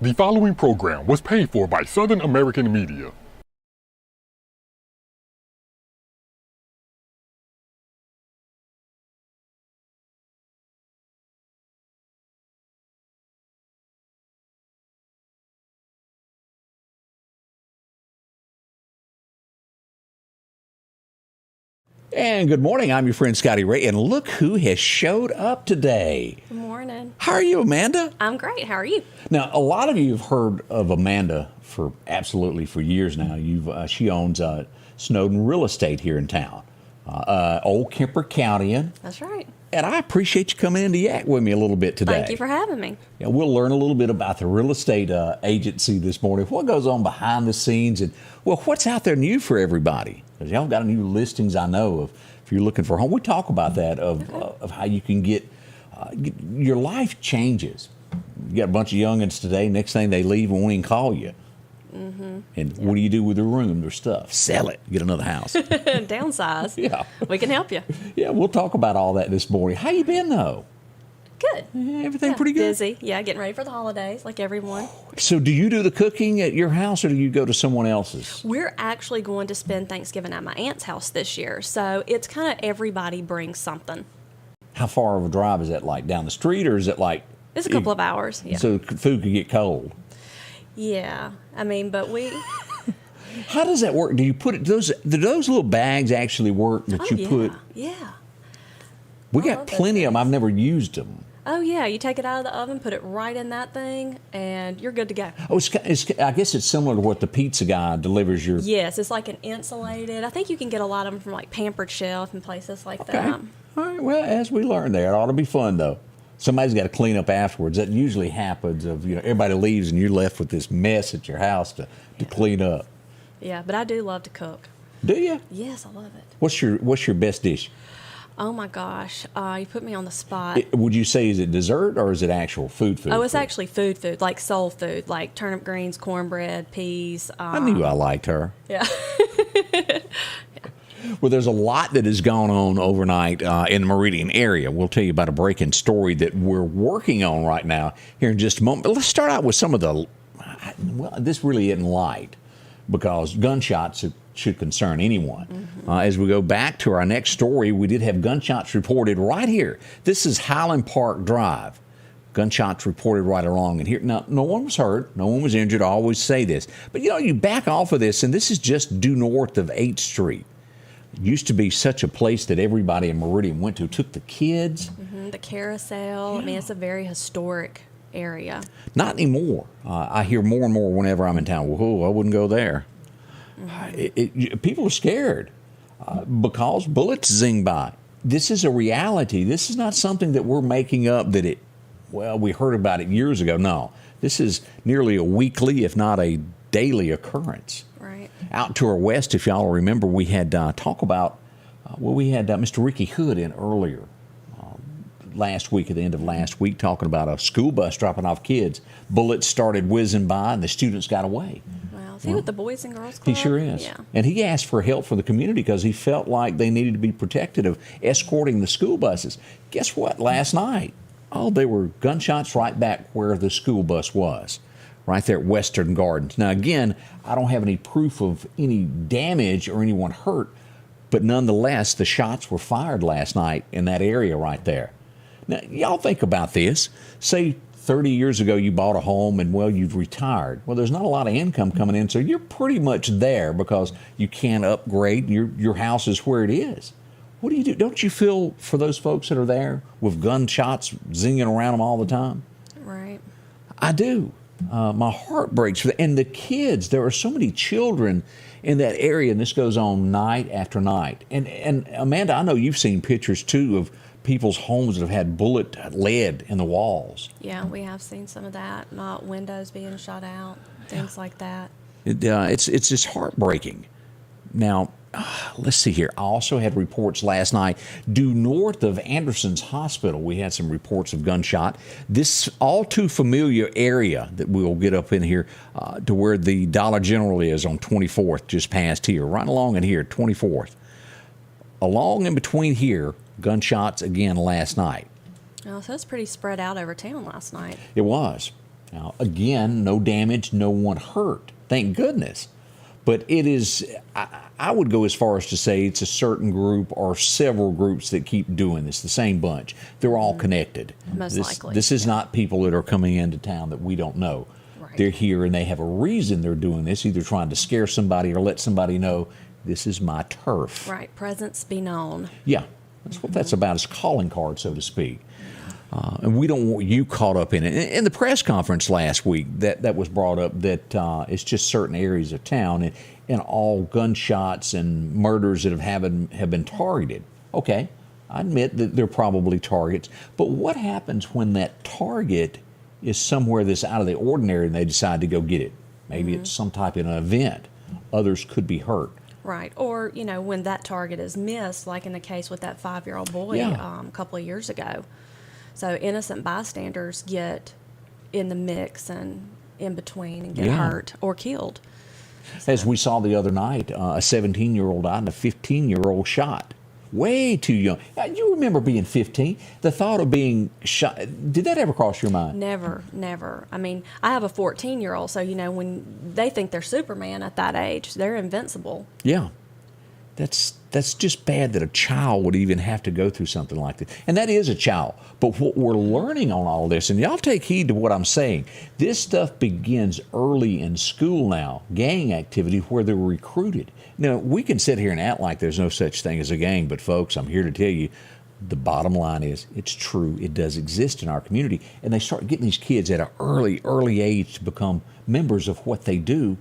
The following program was paid for by Southern American Media. And good morning. I'm your friend Scotty Ray, and look who has showed up today. Good morning. How are you, Amanda? I'm great. How are you? Now, a lot of you have heard of Amanda for years now. She owns Snowden Real Estate here in town, old Kemper Countyan. That's right. And I appreciate you coming in to yak with me a little bit today. Thank you for having me. Yeah, we'll learn a little bit about the real estate agency this morning, what goes on behind the scenes, and, well, what's out there new for everybody. Because y'all got new listings, I know, of if you're looking for a home. We talk about that, of how you can get your life changes. You got a bunch of youngins today, next thing they leave and won't even call you. Mm-hmm. And what do you do with their room, their stuff? Sell it, get another house. Downsize. Yeah. We can help you. Yeah, we'll talk about all that this morning. How you been, though? Good. Everything pretty good? Busy. Yeah, getting ready for the holidays like everyone. So do you do the cooking at your house or do you go to someone else's? We're actually going to spend Thanksgiving at my aunt's house this year. So it's kind of everybody brings something. How far of a drive is that, like down the street, or is it like... It's a couple of hours. Yeah. So food could get cold. Yeah. I mean, but we... How does that work? Do you put it... do those little bags actually work that you put... Yeah. We I got love plenty those of them. I've never used them. Oh, yeah. You take it out of the oven, put it right in that thing, and you're good to go. Oh, I guess it's similar to what the pizza guy delivers your... Yes, it's like an insulated. I think you can get a lot of them from like Pampered Chef and places like Okay. that. All right. Well, as we learn there, it ought to be fun, though. Somebody's got to clean up afterwards. That usually happens. Everybody leaves and you're left with this mess at your house to clean up. Yeah, but I do love to cook. Do you? Yes, I love it. What's your best dish? Oh my gosh, you put me on the spot. Would you say is it dessert or is it actual food? Oh, it's actually food, like soul food, like turnip greens, cornbread, peas. I knew I liked her. Yeah. Well, there's a lot that has gone on overnight in the Meridian area. We'll tell you about a breaking story that we're working on right now here in just a moment. But let's start out with some of the, well, this really isn't light because gunshots should concern anyone. Mm-hmm. As we go back to our next story, we did have gunshots reported right here. This is Highland Park Drive. Gunshots reported right along in here. Now, no one was hurt. No one was injured. I always say this. But, you back off of this, and this is just due north of 8th Street. It used to be such a place that everybody in Meridian went to, took the kids. Mm-hmm, the carousel. Yeah. I mean, it's a very historic area. Not anymore. I hear more and more whenever I'm in town, whoa, I wouldn't go there. Mm-hmm. People are scared because bullets zing by. This is a reality. This is not something that we're making up we heard about it years ago. No, this is nearly a weekly, if not a daily occurrence. Right. Out to our west, if y'all remember, we had talk about, we had Mr. Ricky Hood in earlier last week, at the end of last week, talking about a school bus dropping off kids. Bullets started whizzing by and the students got away. Wow. Is he with the Boys and Girls Club? He sure is. Yeah. And he asked for help for the community because he felt like they needed to be protected of escorting the school buses. Guess what? Last night, there were gunshots right back where the school bus was, right there at Western Gardens. Now, again, I don't have any proof of any damage or anyone hurt, but nonetheless, the shots were fired last night in that area right there. Now, y'all think about this. Say 30 years ago you bought a home and, you've retired. Well, there's not a lot of income coming in, so you're pretty much there because you can't upgrade. Your house is where it is. What do you do? Don't you feel for those folks that are there with gunshots zinging around them all the time? Right. I do. My heart breaks for that. And the kids, there are so many children in that area, and this goes on night after night. And Amanda, I know you've seen pictures, too, of people's homes that have had lead in the walls. Yeah, we have seen some of that. Windows being shot out, things like that. It's just heartbreaking. Now, let's see here. I also had reports last night due north of Anderson's Hospital. We had some reports of gunshot. This all too familiar area that we'll get up in here to where the Dollar General is on 24th, just past here, right along in here, 24th. Along in between here, gunshots again last night. Oh, so it's pretty spread out over town last night. It was. Now, again, no damage, no one hurt. Thank goodness. But it is, I would go as far as to say it's a certain group or several groups that keep doing this, the same bunch. They're all connected. Most likely. This is not people that are coming into town that we don't know. Right. They're here and they have a reason they're doing this, either trying to scare somebody or let somebody know this is my turf. Right. Presence be known. Yeah, that's what that's about, is calling card, so to speak. And we don't want you caught up in it. In the press conference last week, that was brought up that it's just certain areas of town and all gunshots and murders that have been targeted. Okay, I admit that they're probably targets, but what happens when that target is somewhere that's out of the ordinary and they decide to go get it? Maybe it's some type of an event. Others could be hurt. Right. Or, when that target is missed, like in the case with that 5-year-old boy a couple of years ago. So innocent bystanders get in the mix and in between and get hurt or killed. As we saw the other night, a 17-year-old died and a 15-year-old shot. Way too young. You remember being 15? The thought of being shot, did that ever cross your mind? Never. I mean, I have a 14-year-old, so, when they think they're Superman at that age, they're invincible. Yeah. That's just bad that a child would even have to go through something like this. And that is a child. But what we're learning on all this, and y'all take heed to what I'm saying, this stuff begins early in school now, gang activity where they're recruited. Now, we can sit here and act like there's no such thing as a gang, but folks, I'm here to tell you, the bottom line is it's true. It does exist in our community. And they start getting these kids at an early age to become members of what they do,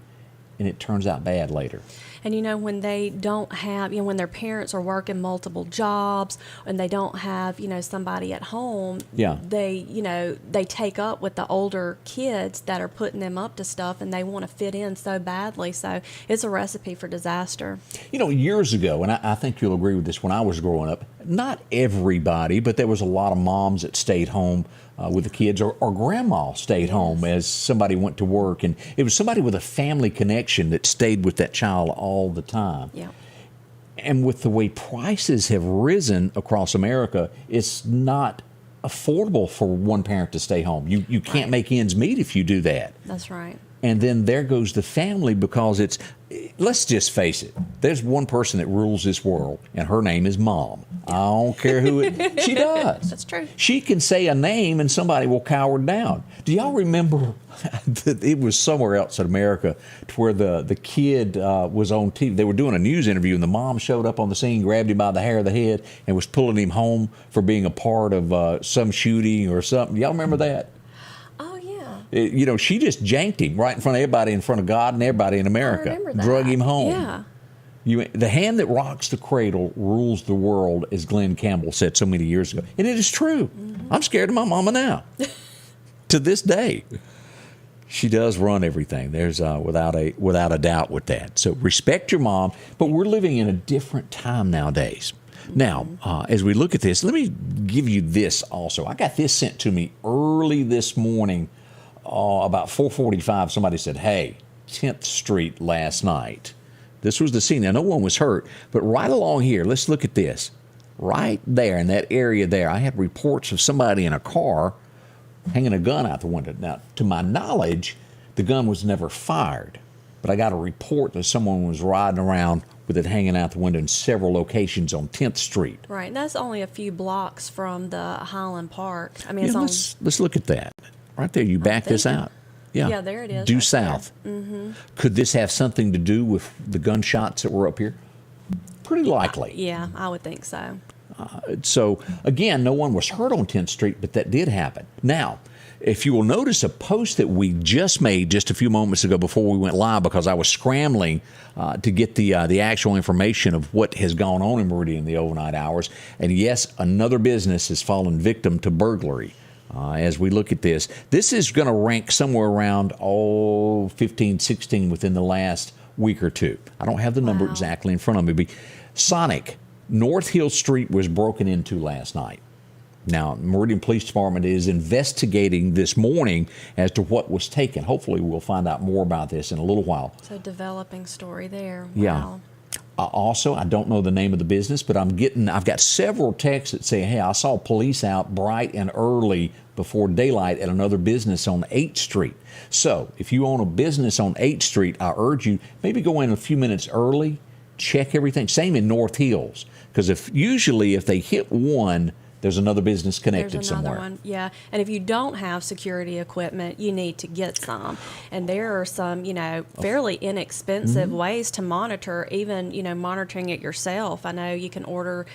and it turns out bad later. And, when they don't have, when their parents are working multiple jobs and they don't have, somebody at home, they take up with the older kids that are putting them up to stuff and they want to fit in so badly. So it's a recipe for disaster. Years ago, and I think you'll agree with this, when I was growing up, not everybody, but there was a lot of moms that stayed home with the kids, or grandma stayed home as somebody went to work, and it was somebody with a family connection that stayed with that child all the time. Yeah. And with the way prices have risen across America, it's not affordable for one parent to stay home. You can't make ends meet if you do that. That's right. And then there goes the family, because let's just face it, there's one person that rules this world, and her name is Mom. I don't care who she does. That's true. She can say a name and somebody will cower down. Do y'all remember that it was somewhere else in America to where the kid was on TV? They were doing a news interview and the mom showed up on the scene, grabbed him by the hair of the head, and was pulling him home for being a part of some shooting or something. Y'all remember that? She just janked him right in front of everybody, in front of God and everybody in America. I remember that. Drug him home. Yeah. The hand that rocks the cradle rules the world, as Glenn Campbell said so many years ago. And it is true. Mm-hmm. I'm scared of my mama now. To this day. She does run everything. There's without a doubt with that. So respect your mom. But we're living in a different time nowadays. Now, as we look at this, let me give you this also. I got this sent to me early this morning. About 4:45, somebody said, hey, 10th Street last night. This was the scene. Now, no one was hurt, but right along here, let's look at this. Right there in that area there, I have reports of somebody in a car hanging a gun out the window. Now, to my knowledge, the gun was never fired, but I got a report that someone was riding around with it hanging out the window in several locations on 10th Street. Right, and that's only a few blocks from the Highland Park. I mean, let's look at that. Right there, you back this out. Yeah, there it is. Due right south. Mm-hmm. Could this have something to do with the gunshots that were up here? Pretty likely. Yeah, I would think so. So, again, no one was hurt on 10th Street, but that did happen. Now, if you will notice a post that we just made just a few moments ago before we went live, because I was scrambling to get the actual information of what has gone on in Meridian in the overnight hours. And yes, another business has fallen victim to burglary. As we look at this is going to rank somewhere around 15, 16 within the last week or two. I don't have the number exactly in front of me. But Sonic, North Hill Street was broken into last night. Now, Meridian Police Department is investigating this morning as to what was taken. Hopefully, we'll find out more about this in a little while. So, developing story there. Wow. Yeah. Also, I don't know the name of the business, but I've got several texts that say, hey, I saw police out bright and early before daylight at another business on 8th Street. So if you own a business on 8th Street, I urge you, maybe go in a few minutes early, check everything. Same in North Hills, because if they hit one, there's another business connected somewhere. One, yeah. And if you don't have security equipment, you need to get some. And there are some, fairly inexpensive ways to monitor, even, monitoring it yourself. I know you can order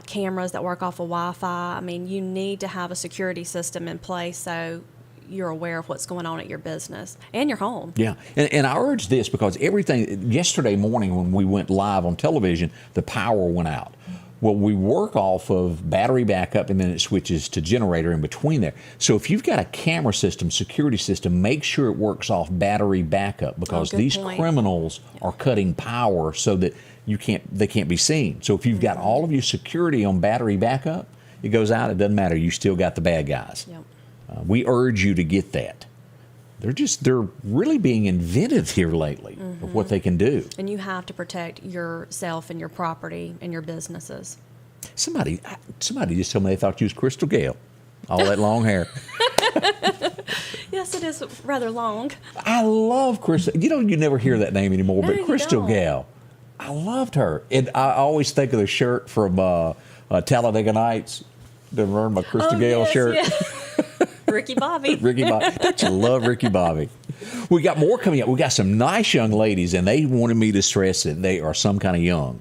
cameras that work off of Wi-Fi. I mean, you need to have a security system in place so you're aware of what's going on at your business and your home. Yeah, and I urge this because yesterday morning when we went live on television, the power went out. Well, we work off of battery backup and then it switches to generator in between there. So if you've got a camera system, security system, make sure it works off battery backup because these criminals are cutting power so that they can't be seen. So if you've got all of your security on battery backup, it goes out, it doesn't matter. You still got the bad guys. Yep. We urge you to get that. They're really being inventive here lately of what they can do. And you have to protect yourself and your property and your businesses. Somebody just told me they thought you was Crystal Gale. All that long hair. Yes, it is rather long. I love Crystal. You never hear that name anymore, No, but Crystal Gale. I loved her. And I always think of the shirt from Talladega Nights. Remember my Crystal Gale shirt? Yeah. Ricky Bobby. Ricky Bobby. Don't you love Ricky Bobby? We got more coming up. We got some nice young ladies, and they wanted me to stress that they are some kind of young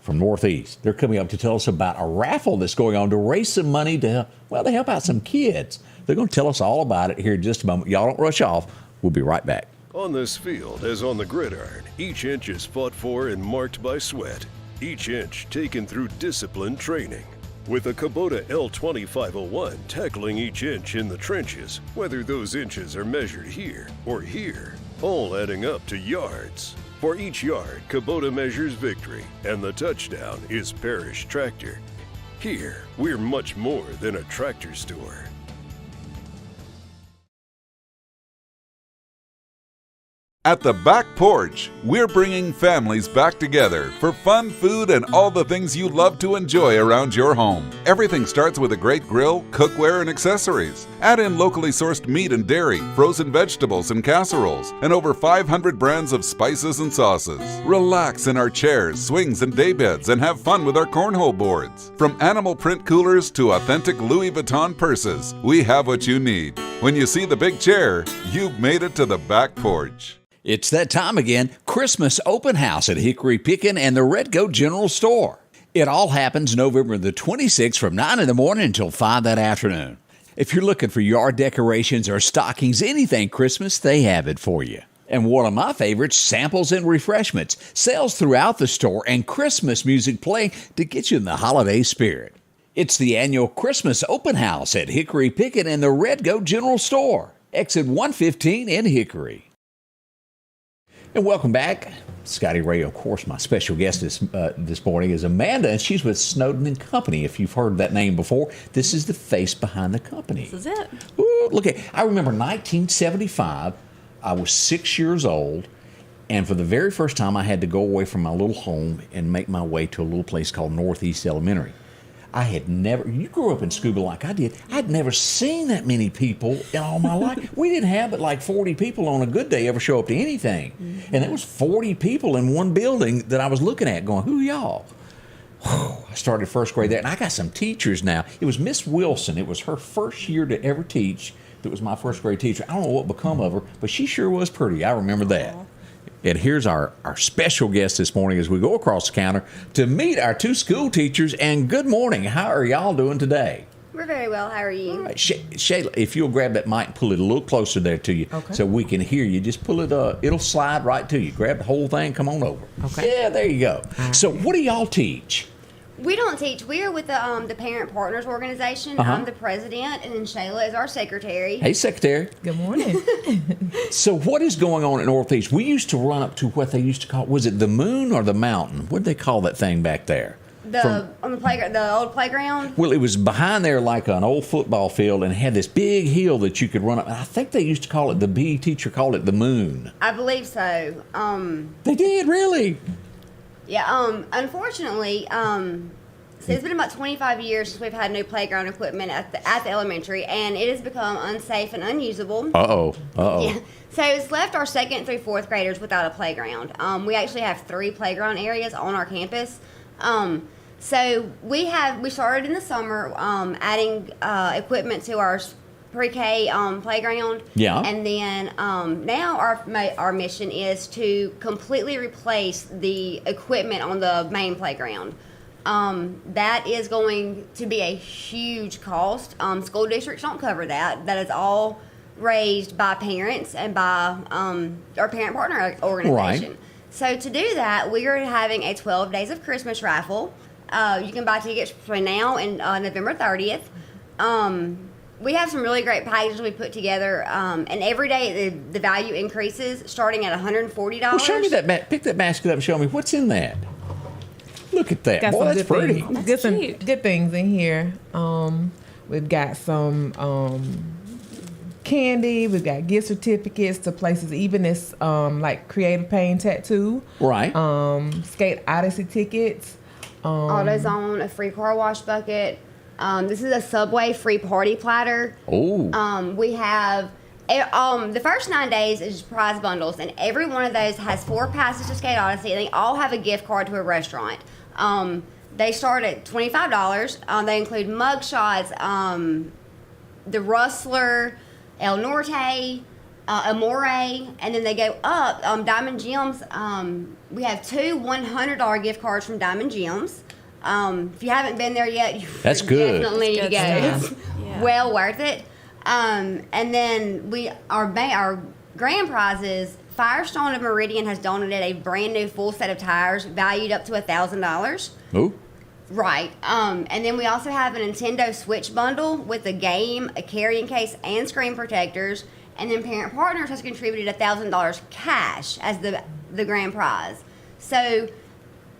from Northeast. They're coming up to tell us about a raffle that's going on to raise some money to help out some kids. They're going to tell us all about it here in just a moment. Y'all don't rush off. We'll be right back. On this field, as on the gridiron, each inch is fought for and marked by sweat. Each inch taken through disciplined training. With a Kubota L2501 tackling each inch in the trenches, whether those inches are measured here or here, all adding up to yards. For each yard, Kubota measures victory, and the touchdown is Parrish Tractor. Here, we're much more than a tractor store. At the Back Porch, we're bringing families back together for fun, food, and all the things you love to enjoy around your home. Everything starts with a great grill, cookware, and accessories. Add in locally sourced meat and dairy, frozen vegetables and casseroles, and over 500 brands of spices and sauces. Relax in our chairs, swings, and daybeds and have fun with our cornhole boards. From animal print coolers to authentic Louis Vuitton purses, we have what you need. When you see the big chair, you've made it to the Back Porch. It's that time again, Christmas open house at Hickory Pickin' and the Red Goat General Store. It all happens November the 26th from 9 in the morning until 5 that afternoon. If you're looking for yard decorations or stockings, anything Christmas, they have it for you. And one of my favorites, samples and refreshments, sales throughout the store, and Christmas music playing to get you in the holiday spirit. It's the annual Christmas open house at Hickory Pickin' and the Red Goat General Store, exit 115 in Hickory. And welcome back. Scotty Ray, of course, my special guest this morning is Amanda, and she's with Snowden and Company. If you've heard that name before, this is the face behind the company. This is it. Ooh, look at! I remember 1975. I was 6 years old, and for the very first time, I had to go away from my little home and make my way to a little place called Northeast Elementary. You grew up in Scuba like I did. I'd never seen that many people in all my life. We didn't have but like 40 people on a good day ever show up to anything. Mm-hmm. And there was 40 people in one building that I was looking at going, who y'all? I started first grade there, and I got some teachers now. It was Miss Wilson. It was her first year to ever teach. That was my first grade teacher. I don't know what become of her, but she sure was pretty. I remember that. And here's our special guest this morning as we go across the counter to meet our two school teachers. And good morning. How are y'all doing today? We're very well. How are you? All right. Shayla, if you'll grab that mic and pull it a little closer there to you so we can hear you. Just pull it, it'll slide right to you. Grab the whole thing, come on over. Okay. Yeah, there you go. Right. So what do y'all teach? We don't teach. We are with the Parent Partners Organization. I'm the president, and then Shayla is our secretary. Hey, secretary. Good morning. So what is going on at Northeast? We used to run up to what they used to call, was it the moon or the mountain? What did they call that thing back there? On the playground, the old playground? Well, it was behind there like an old football field and had this big hill that you could run up. And I think they used to call it, the PE teacher called it the moon. I believe so. They did, really? Yeah. Unfortunately, so it's been about 25 years since we've had new playground equipment at the elementary, and it has become unsafe and unusable. Uh-oh. So it's left our 2nd through 4th graders without a playground. We actually have 3 playground areas on our campus. So we started in the summer adding equipment to our pre-K playground. Yeah. And then now our mission is to completely replace the equipment on the main playground. That is going to be a huge cost. School districts don't cover that. That is all raised by parents and by our parent partner organization. Right. So to do that, we are having a 12 Days of Christmas raffle. You can buy tickets between now and November 30th. We have some really great packages we put together, and every day the value increases, starting at $140. Well, show me that. Pick that basket up and show me what's in that. Look at that. Got Boy, some that's pretty. good things in here. We've got some candy. We've got gift certificates to places even as like Creative Pain Tattoo. Right. Skate Odyssey tickets. AutoZone, a free car wash bucket. This is a Subway free party platter. Oh. We have the first 9 days is prize bundles, and every one of those has 4 passes to Skate Odyssey, and they all have a gift card to a restaurant. They start at $25. They include mug shots, the Rustler, El Norte, Amore, and then they go up. Diamond Gems, we have 2 $100 gift cards from Diamond Gems. If you haven't been there yet, you That's good. definitely need to go. Stuff. It's Yeah. well worth it. And then our grand prizes, Firestone of Meridian has donated a brand new full set of tires valued up to $1,000. Oh. Right. And then we also have a Nintendo Switch bundle with a game, a carrying case, and screen protectors. And then Parent Partners has contributed $1,000 cash as the grand prize. So,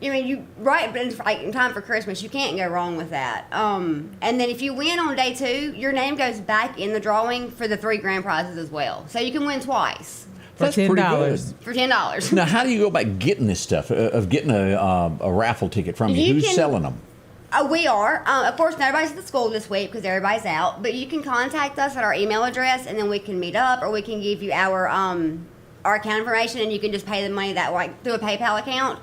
I mean, but it's like in time for Christmas, you can't go wrong with that. And then if you win on day 2, your name goes back in the drawing for the 3 grand prizes as well. So you can win twice. For That's pretty $10. good. For $10. Now, how do you go about getting this stuff, of getting a raffle ticket from you? You Who's can- selling them? We are. Of course, nobody's at the school this week because everybody's out. But you can contact us at our email address, and then we can meet up, or we can give you our account information, and you can just pay the money that way through a PayPal account.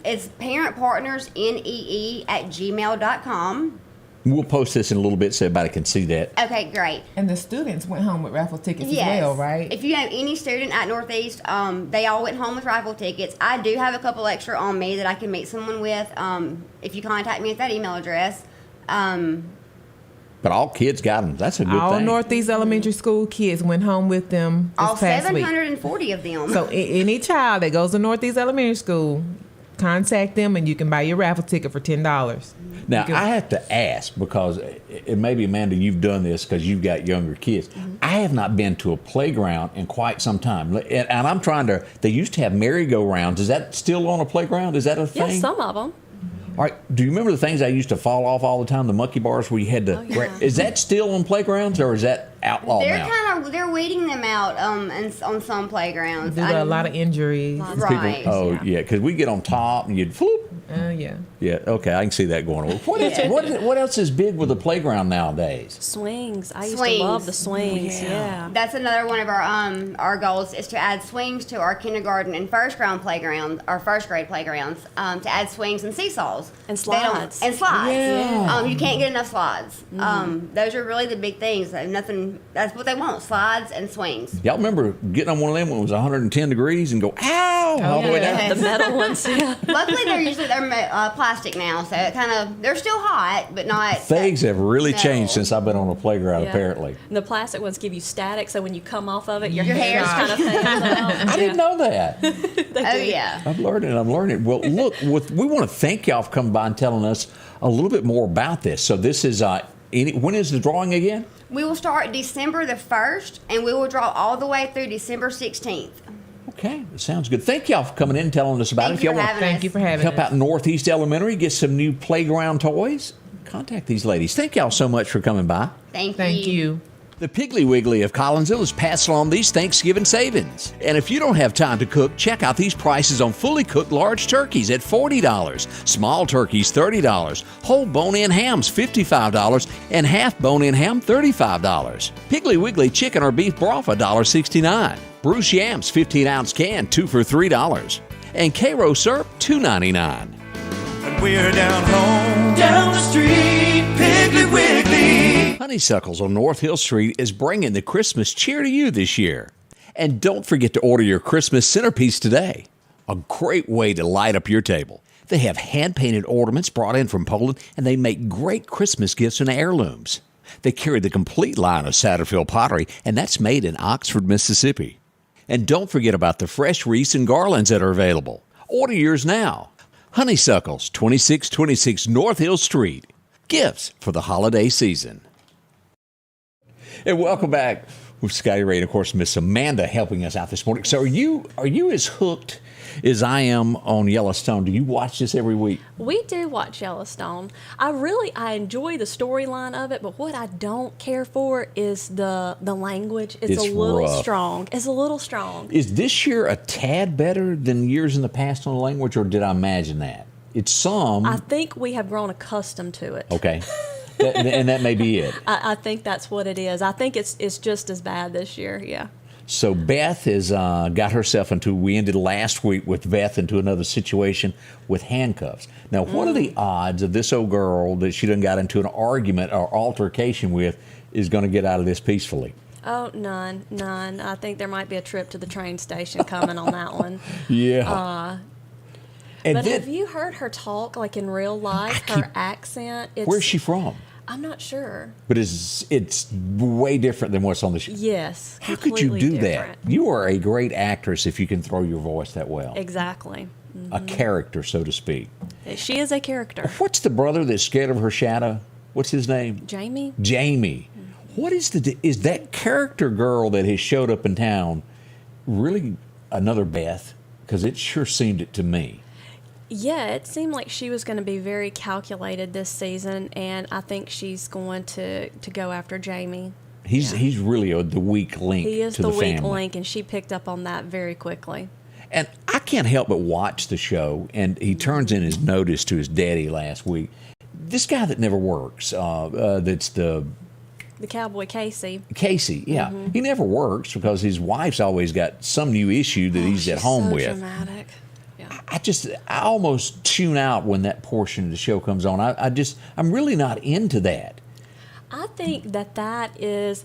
It's parentpartnersnee@gmail.com. We'll post this in a little bit so everybody can see that. Okay, great. And the students went home with raffle tickets Yes. as well, right? If you have any student at Northeast, they all went home with raffle tickets. I do have a couple extra on me that I can meet someone with if you contact me at that email address. But all kids got them. That's a good All thing. Northeast Elementary School kids went home with them this All past week. 740 of them. So any child that goes to Northeast Elementary School, contact them and you can buy your raffle ticket for $10. Now, You can- I have to ask because maybe, Amanda, you've done this because you've got younger kids. I have not been to a playground in quite some time. And I'm trying to, they used to have merry-go-rounds. Is that still on a playground? Is that a thing? Yeah, some of them. All right. Do you remember the things that used to fall off all the time, the monkey bars where you had to... Oh, yeah. Is that still on playgrounds or is that outlawed now? They're weeding them out on some playgrounds. Due to a lot of injuries. Lots of Right. Oh, yeah, because we get on top and you'd floop. Yeah. Yeah, okay, I can see that going on. What else is big with the playground nowadays? Swings. I used Swings. to love the swings. Yeah. That's another one of our goals is to add swings to our kindergarten and first grade playgrounds, to add swings and seesaws And They don't- slides. and slides. Yeah. You can't get enough slides. Those are really the big things. Nothing. That's what they want: slides and swings. Y'all remember getting on one of them when it was 110 degrees and go, ow, all the way down? The metal ones. Yeah. Luckily, they're plastic now, so they're still hot, but not. Things have really No. changed since I've been on a playground, Yeah. apparently. And the plastic ones give you static, so when you come off of it, your Your hair hair's kind of fans out. I didn't know that. Oh yeah. I'm learning. Well, look, we want to thank y'all for coming by and telling us a little bit more about this. So this is, when is the drawing again? We will start December the 1st, and we will draw all the way through December 16th. Okay, that sounds good. Thank y'all for coming in and telling us about Thank it. If you y'all for want having Thank us. you for having help us. out Northeast Elementary, get some new playground toys, contact these ladies. Thank y'all so much for coming by. Thank Thank you. The Piggly Wiggly of Collinsville is passing on these Thanksgiving savings. And if you don't have time to cook, check out these prices on fully cooked large turkeys at $40, small turkeys $30, whole bone-in hams $55, and half bone-in ham $35. Piggly Wiggly chicken or beef broth $1.69. Bruce yams 15-ounce can 2 for $3. And Cairo syrup $2.99. And we're down home, down the street, Piggly Wiggly. Honeysuckles on North Hill Street is bringing the Christmas cheer to you this year. And don't forget to order your Christmas centerpiece today. A great way to light up your table. They have hand-painted ornaments brought in from Poland, and they make great Christmas gifts and heirlooms. They carry the complete line of Satterfield pottery, and that's made in Oxford, Mississippi. And don't forget about the fresh wreaths and garlands that are available. Order yours now. Honeysuckles, 2626 North Hill Street. Gifts for the holiday season. And welcome back with Scotty Ray and, of course, Miss Amanda helping us out this morning. So are you as hooked as I am on Yellowstone? Do you watch this every week? We do watch Yellowstone. I enjoy the storyline of it, but what I don't care for is the language. It's a little rough. strong. It's a little strong. Is this year a tad better than years in the past on the language, or did I imagine that? It's some. I think we have grown accustomed to it. Okay. And that may be it. I think that's what it is. I think it's just as bad this year, yeah. So Beth has got herself we ended last week with Beth into another situation with handcuffs. Now, what are the odds of this old girl that she done got into an argument or altercation with is going to get out of this peacefully? Oh, none. I think there might be a trip to the train station coming on that one. Yeah. But have you heard her talk, like in real life, her accent? Where's she from? I'm not sure. But it's way different than what's on the show. Yes. How could you do different. that? You are a great actress if you can throw your voice that well. Exactly. Mm-hmm. A character, so to speak. She is a character. What's the brother that's scared of her shadow? What's his name? Jamie. Mm-hmm. What is is that character girl that has showed up in town really another Beth? Because it sure seemed it to me. Yeah, it seemed like she was going to be very calculated this season, and I think she's going to go after Jamie. He's really the weak link. He is to the weak family. link, and she picked up on that very quickly. And I can't help but watch the show, and he turns in his notice to his daddy last week. This guy that never works, that's the cowboy Casey. Yeah. Mm-hmm. He never works because his wife's always got some new issue that he's at home with. Dramatic. Yeah. I almost tune out when that portion of the show comes on. I'm really not into that. I think that is,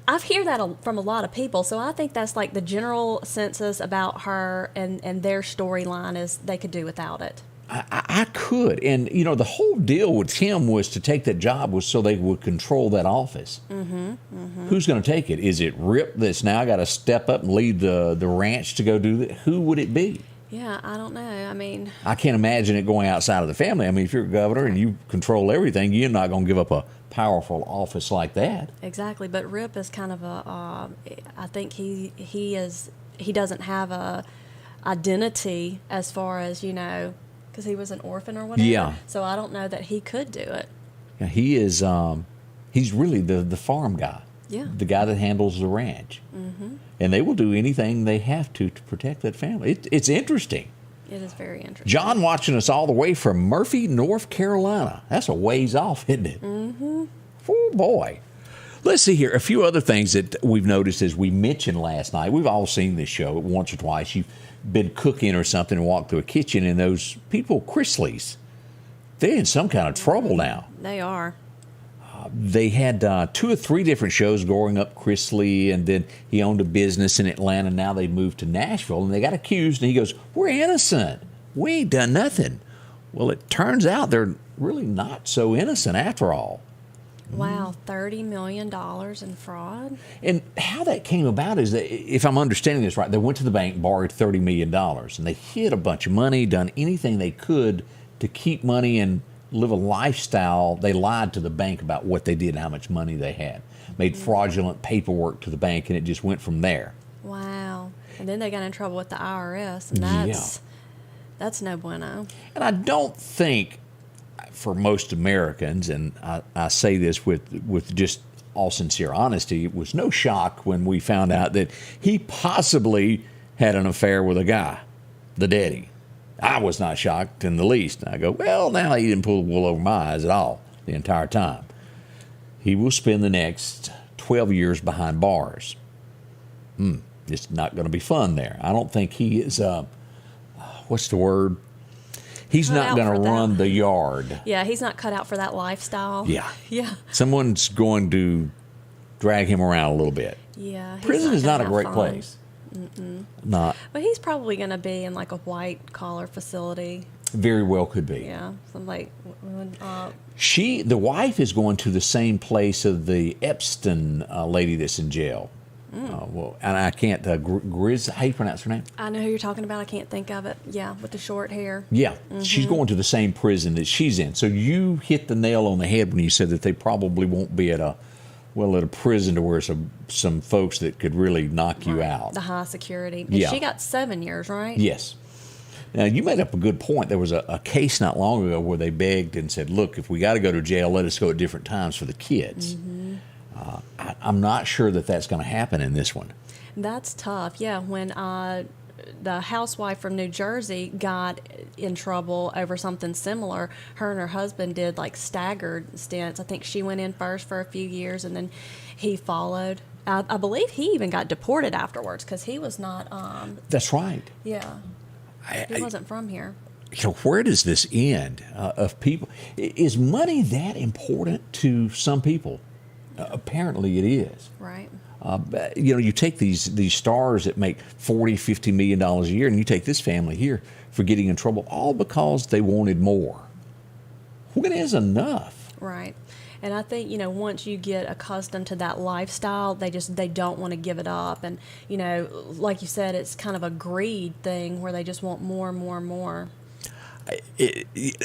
I've heard that from a lot of people, so I think that's like the general census about her and their storyline is they could do without it. I could. And, the whole deal with Tim was to take that job was so they would control that office. Mm-hmm, mm-hmm. Who's going to take it? Is it Rip that's now got to step up and lead the ranch to go do that? Who would it be? Yeah, I don't know. I mean, I can't imagine it going outside of the family. I mean, if you're a governor and you control everything, you're not going to give up a powerful office like that. Exactly. But Rip is kind of I think he doesn't have a identity as far as, because he was an orphan or whatever. Yeah. So I don't know that he could do it. Yeah, he is. He's really the farm guy. Yeah. The guy that handles the ranch. Mm-hmm. And they will do anything they have to protect that family. It's interesting. It is very interesting. John watching us all the way from Murphy, North Carolina. That's a ways off, isn't it? Mm-hmm. Oh, boy. Let's see here. A few other things that we've noticed as we mentioned last night. We've all seen this show once or twice. You've been cooking or something and walked through a kitchen, and those people, Chrisleys, they're in some kind of trouble now. They are. They had 2 or 3 different shows growing up Chrisley, and then he owned a business in Atlanta. Now they moved to Nashville, and they got accused, and he goes, "We're innocent. We ain't done nothing." Well, it turns out they're really not so innocent after all. Wow, $30 million in fraud? And how that came about is that, if I'm understanding this right, they went to the bank, borrowed $30 million, and they hid a bunch of money, done anything they could to keep money and live a lifestyle. They lied to the bank about what they did and how much money they had. Made fraudulent paperwork to the bank, and it just went from there. Wow. And then they got in trouble with the IRS, and that's no bueno. And I don't think, for most Americans, and I say this with just all sincere honesty, it was no shock when we found out that he possibly had an affair with a guy, the daddy. I was not shocked in the least. I go, well, now he didn't pull the wool over my eyes at all the entire time. He will spend the next 12 years behind bars. It's not going to be fun there. I don't think he is, what's the word? He's Cut not out going to for that. run the yard. Yeah, he's not cut out for that lifestyle. Yeah. Yeah. Someone's going to drag him around a little bit. Yeah. he's Prison is not a gonna great have fun. place. Not But he's probably going to be in like a white collar facility. very well could be. Yeah. Some like, The wife is going to the same place of the Epstein lady that's in jail. And I can't, Grizz, how you pronounce her name? I know who you're talking about. I can't think of it. Yeah, with the short hair. Yeah, she's going to the same prison that she's in. So you hit the nail on the head when you said that they probably won't be at a prison to where some folks that could really knock you out. The high security. And Yeah. she got 7 years, right? Yes. Now, you made up a good point. There was a case not long ago where they begged and said, look, if we got to go to jail, let us go at different times for the kids. I'm not sure that that's going to happen in this one. That's tough. Yeah, when the housewife from New Jersey got in trouble over something similar, her and her husband did like staggered stints. I think she went in first for a few years and then he followed. I believe he even got deported afterwards because he was not. That's right. Yeah, he wasn't from here. Where does this end of people? Is money that important to some people? Apparently it is. Right. You take these stars that make $40-50 million a year, and you take this family here for getting in trouble all because they wanted more. When is enough? Right. And I think, once you get accustomed to that lifestyle, they don't want to give it up. And, like you said, it's kind of a greed thing where they just want more and more and more.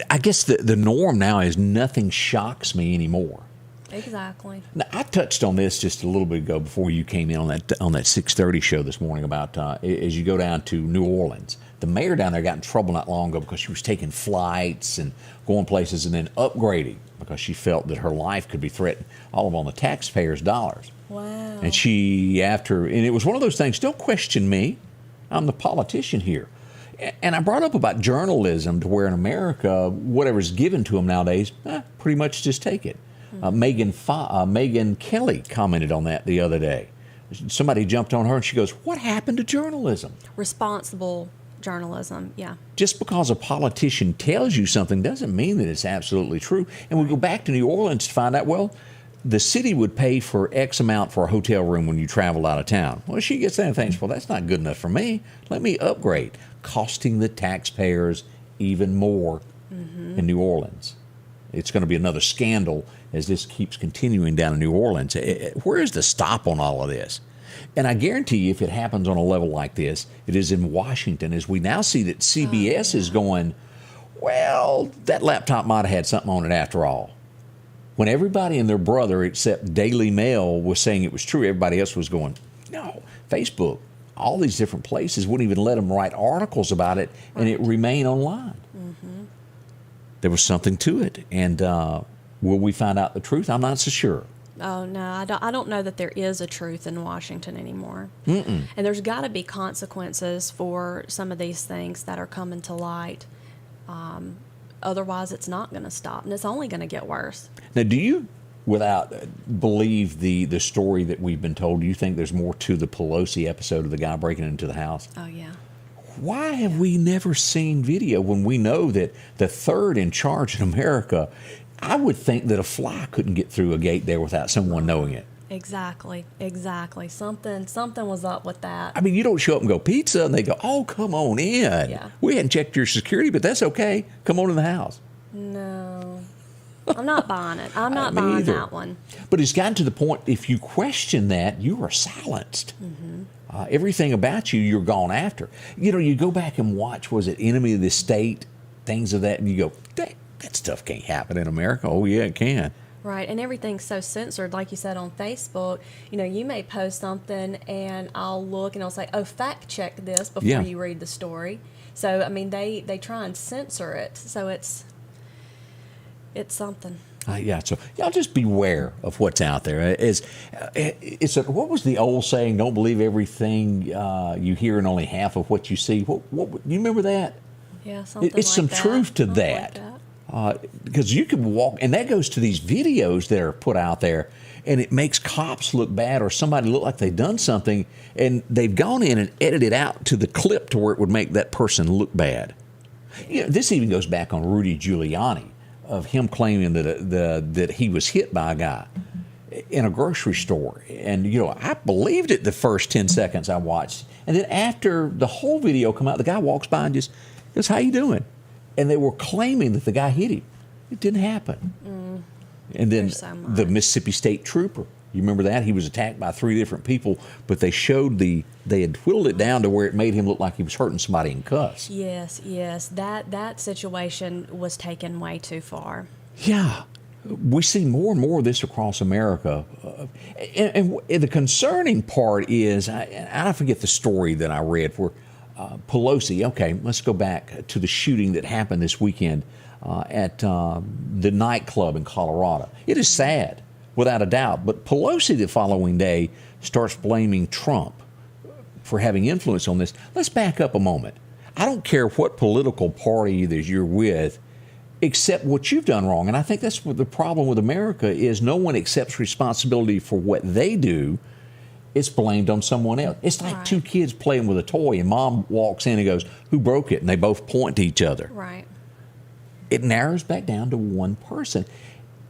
I guess the norm now is nothing shocks me anymore. Exactly. Now, I touched on this just a little bit ago before you came in on that 6:30 show this morning about as you go down to New Orleans. The mayor down there got in trouble not long ago because she was taking flights and going places and then upgrading because she felt that her life could be threatened, all on the taxpayers' dollars. Wow. And and it was one of those things, don't question me, I'm the politician here. And I brought up about journalism to where in America, whatever's given to them nowadays, pretty much just take it. Megyn Kelly commented on that the other day. Somebody jumped on her and she goes, what happened to journalism? Responsible journalism, yeah. Just because a politician tells you something doesn't mean that it's absolutely true. And we go back to New Orleans to find out, well, the city would pay for X amount for a hotel room when you travel out of town. Well, she gets there and thinks, well, that's not good enough for me. Let me upgrade, costing the taxpayers even more in New Orleans. It's going to be another scandal as this keeps continuing down in New Orleans. Where is the stop on all of this? And I guarantee you, if it happens on a level like this, it is in Washington, as we now see that CBS is going, well, that laptop might have had something on it after all. When everybody and their brother, except Daily Mail, was saying it was true, everybody else was going, no, Facebook, all these different places wouldn't even let them write articles about it, and it remained online. There was something to it, and will we find out the truth? I'm not so sure. Oh, no, I don't know that there is a truth in Washington anymore. And there's got to be consequences for some of these things that are coming to light. Otherwise, it's not going to stop, and it's only going to get worse. Now, do you, without believe the story that we've been told, do you think there's more to the Pelosi episode of the guy breaking into the house? Oh, yeah. Why have we never seen video when we know that the third in charge in America, I would think that a fly couldn't get through a gate there without someone knowing it. Exactly. Something was up with that. I mean, you don't show up and go, pizza, and they go, oh, come on in. Yeah. We hadn't checked your security, but that's okay. Come on in the house. No. I'm not buying it. I'm not Me buying either. that one. But it's gotten to the point, if you question that, you are silenced. Everything about you, you're gone after. You go back and watch, was it Enemy of the State, things of that, and you go, that stuff can't happen in America. Oh, yeah, it can. Right, and everything's so censored, like you said on Facebook. You may post something, and I'll look, and I'll say, "Oh, fact check this" before you read the story. So, I mean, they try and censor it. So it's something. Yeah, so y'all just beware of what's out there. What was the old saying? Don't believe everything you hear and only half of what you see. What you remember that? Yeah, something It's like some that. truth to Something that. like Because you can walk, and that goes to these videos that are put out there, and it makes cops look bad or somebody look like they've done something, and they've gone in and edited out to the clip to where it would make that person look bad. You know, this even goes back on Rudy Giuliani, of him claiming that he was hit by a guy in a grocery store. And, you know, I believed it the first 10 seconds I watched. And then after the whole video come out, the guy walks by and just goes, "How you doing?" And they were claiming that the guy hit him. It didn't happen. And then the Mississippi State Trooper, you remember that? He was attacked by 3 different people, but they had whittled it down to where it made him look like he was hurting somebody in cuffs. Yes. That situation was taken way too far. Yeah. We see more and more of this across America. And the concerning part is, I forget the story that I read where Pelosi, okay, let's go back to the shooting that happened this weekend at the nightclub in Colorado. It is sad, without a doubt. But Pelosi the following day starts blaming Trump for having influence on this. Let's back up a moment. I don't care what political party that you're with, except what you've done wrong. And I think that's what the problem with America is. No one accepts responsibility for what they do. It's blamed on someone else. It's like 2 kids playing with a toy, and mom walks in and goes, "Who broke it?" And they both point to each other. Right. It narrows back down to one person.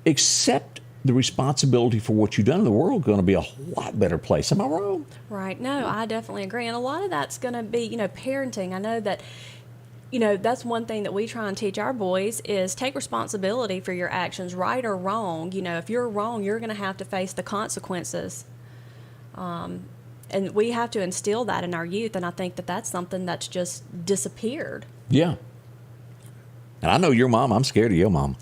Accept the responsibility for what you've done in the world, going to be a lot better place. Am I wrong? Right. No, I definitely agree. And a lot of that's going to be, parenting. I know that, that's one thing that we try and teach our boys is take responsibility for your actions, right or wrong. If you're wrong, you're going to have to face the consequences. And we have to instill that in our youth, and I think that that's something that's just disappeared. Yeah. And I know your mom. I'm scared of your mom.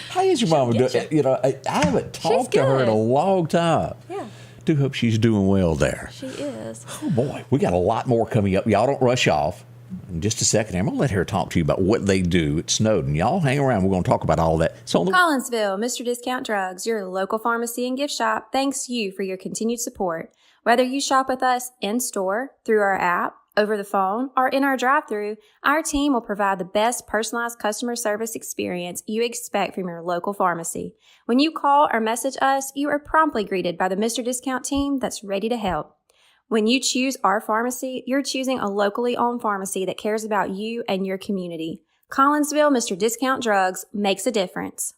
How is your mom doing? I haven't talked to her in a long time. Yeah. Do hope she's doing well there. She is. Oh, boy. We got a lot more coming up. Y'all don't rush off. In just a second, I'm going to let her talk to you about what they do at Snowden. Y'all hang around. We're going to talk about all that. So Collinsville, Mr. Discount Drugs, your local pharmacy and gift shop, thanks you for your continued support. Whether you shop with us in-store, through our app, over the phone, or in our drive-thru, our team will provide the best personalized customer service experience you expect from your local pharmacy. When you call or message us, you are promptly greeted by the Mr. Discount team that's ready to help. When you choose our pharmacy, you're choosing a locally owned pharmacy that cares about you and your community. Collinsville, Mr. Discount Drugs makes a difference.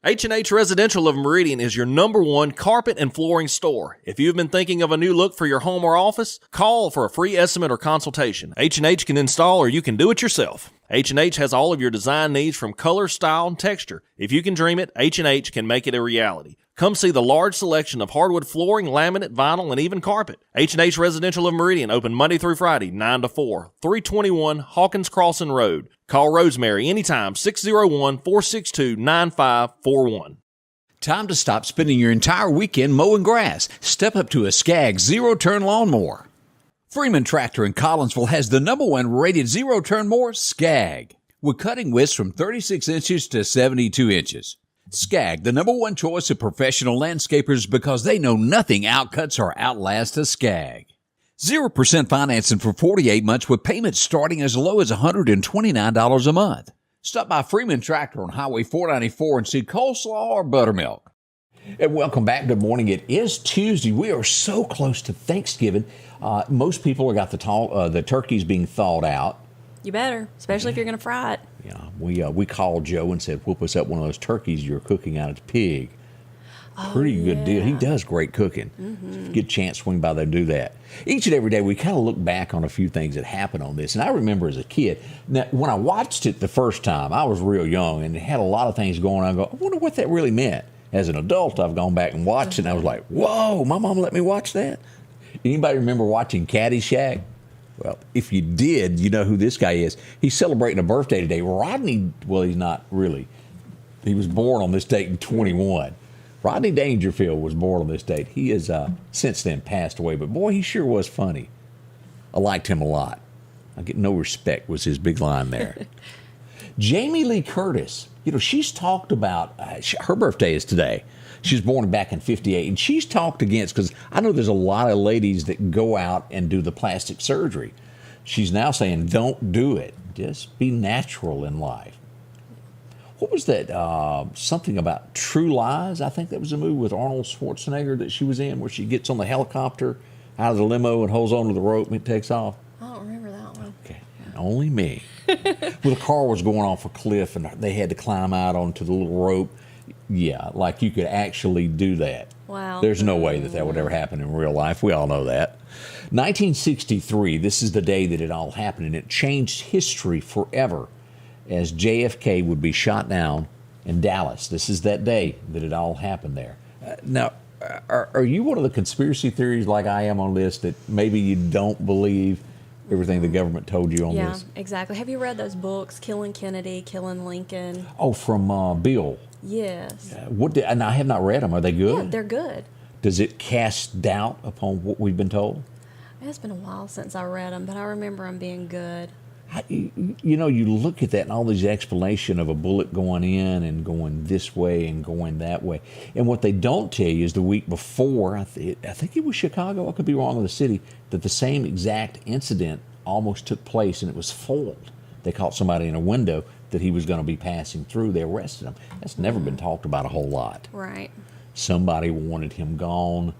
H&H Residential of Meridian is your #1 carpet and flooring store. If you've been thinking of a new look for your home or office, call for a free estimate or consultation. H&H can install or you can do it yourself. H&H has all of your design needs from color, style, and texture. If you can dream it, H&H can make it a reality. Come see the large selection of hardwood flooring, laminate, vinyl, and even carpet. H&H Residential of Meridian, open Monday through Friday, 9 to 4, 321 Hawkins Crossing Road. Call Rosemary anytime, 601-462-9541. time to stop spending your entire weekend mowing grass. Step up to a Skag zero-turn lawnmower. Freeman Tractor in Collinsville has the #1 rated zero-turn mower, Skag, with cutting widths from 36 inches to 72 inches. Skag, the #1 choice of professional landscapers because they know nothing outcuts or outlasts a Skag. 0% financing for 48 months with payments starting as low as $129 a month. Stop by Freeman Tractor on Highway 494 and see coleslaw or buttermilk. And welcome back. Good morning. It is Tuesday. We are so close to Thanksgiving. Most people have got the turkeys being thawed out. You better, especially if you're going to fry it. Yeah, we called Joe and said, "Whip us up one of those turkeys you're cooking out of pig." Pretty good deal. He does great cooking. Mm-hmm. Get a chance to swing by there and do that. Each and every day, we kind of look back on a few things that happened on this. And I remember as a kid, now, when I watched it the first time, I was real young and it had a lot of things going on. I go, I wonder what that really meant. As an adult, I've gone back and watched it, and I was like, whoa, my mom let me watch that? Anybody remember watching Caddyshack? Well, if you did, you know who this guy is. He's celebrating a birthday today. Rodney, well, he's not really. He was born on this date in 21. Rodney Dangerfield was born on this date. He has since then passed away, but boy, he sure was funny. I liked him a lot. I get no respect was his big line there. Jamie Lee Curtis, she's talked about, her birthday is today. She was born back in 58, and she's talked against, because I know there's a lot of ladies that go out and do the plastic surgery. She's now saying, don't do it. Just be natural in life. What was that? Something about True Lies? I think that was a movie with Arnold Schwarzenegger that she was in, where she gets on the helicopter out of the limo and holds onto the rope and it takes off. I don't remember that one. Okay, only me. Well, the car was going off a cliff and they had to climb out onto the little rope. Yeah, like you could actually do that. Wow. There's no way that would ever happen in real life. We all know that. 1963, this is the day that it all happened, and it changed history forever as JFK would be shot down in Dallas. This is that day that it all happened there. Now, are you one of the conspiracy theories like I am on this, that maybe you don't believe everything the government told you on this? Yeah, exactly. Have you read those books, Killing Kennedy, Killing Lincoln? Oh, from Bill. Yes. And I have not read them. Are they good? Yeah, they're good. Does it cast doubt upon what we've been told? It's been a while since I read them, but I remember them being good. You look at that and all these explanation of a bullet going in and going this way and going that way. And what they don't tell you is the week before, I think it was Chicago, I could be wrong with the city, that the same exact incident almost took place and it was foiled. They caught somebody in a window that he was going to be passing through. They arrested him. That's never been talked about a whole lot. Right. Somebody wanted him gone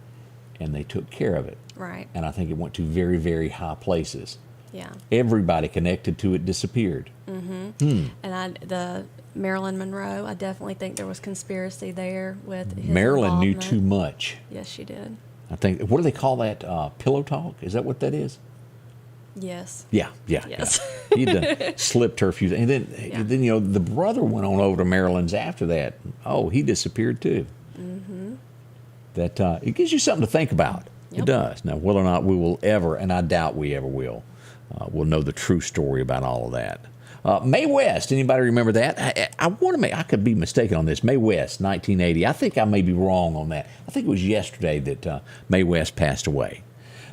and they took care of it. Right. And I think it went to very, very high places. Yeah. Everybody connected to it disappeared. Mm-hmm. And the Marilyn Monroe, I definitely think there was conspiracy there with his Marilyn knew involvement. too much. Yes, she did. I think, what do they call that? Pillow talk? Is that what that is? Yes. Yeah. Yes. He done slipped her a few things. And then, the brother went on over to Marilyn's after that. Oh, he disappeared too. Mm-hmm. That it gives you something to think about. Yep. It does. Now, whether or not we will ever, and I doubt we ever will, we'll know the true story about all of that. Mae West, anybody remember that? I could be mistaken on this. Mae West, 1980. I think I may be wrong on that. I think it was yesterday that Mae West passed away.